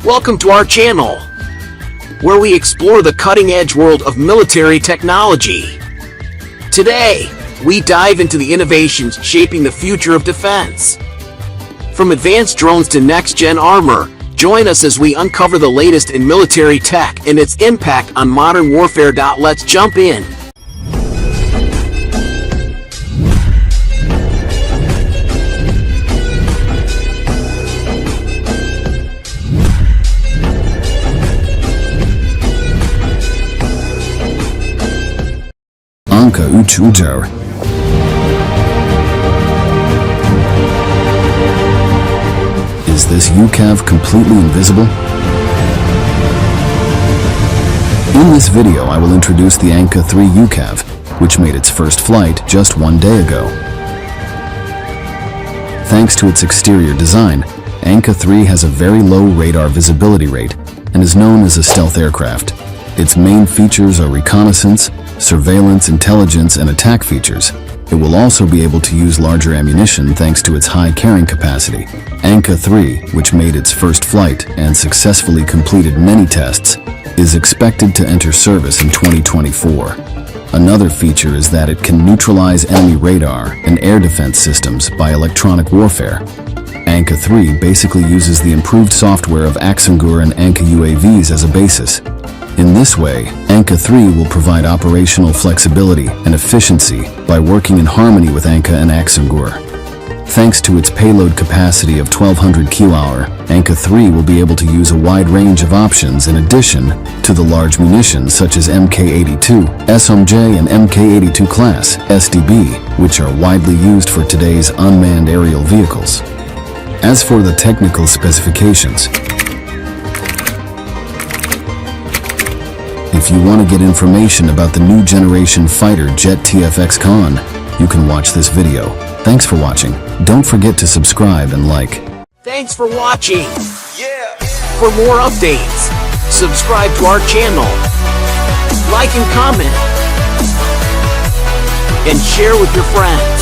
Welcome to our channel, where we explore the cutting-edge world of military technology. Today, we dive into the innovations shaping the future of defense. From advanced drones to next-gen armor, join us as we uncover the latest in military tech and its impact on modern warfare. Let's jump in. ANKA-3. Is this UCAV completely invisible? In this video, I will introduce the ANKA-3 UCAV, which made its first flight just one day ago. Thanks to its exterior design, ANKA-3 has a very low radar visibility rate and is known as a stealth aircraft. Its main features are reconnaissance, surveillance, intelligence, and attack features. It will also be able to use larger ammunition thanks to its high carrying capacity. ANKA-3, which made its first flight and successfully completed many tests, is expected to enter service in 2024. Another feature is that it can neutralize enemy radar and air defense systems by electronic warfare. ANKA-3 basically uses the improved software of ANKA and ANKA UAVs as a basis. In this way, ANKA-3 will provide operational flexibility and efficiency by working in harmony with ANKA and ANKA. Thanks to its payload capacity of 1200 kWh, ANKA-3 will be able to use a wide range of options in addition to the large munitions such as MK82, SMJ, and MK82 class SDB, which are widely used for today's unmanned aerial vehicles. As for the technical specifications, if you want to get information about the new generation fighter jet TFX-Con, you can watch this video. Thanks for watching. Don't forget to subscribe and like. Thanks for watching. For more updates, subscribe to our channel, like and comment, and share with your friends.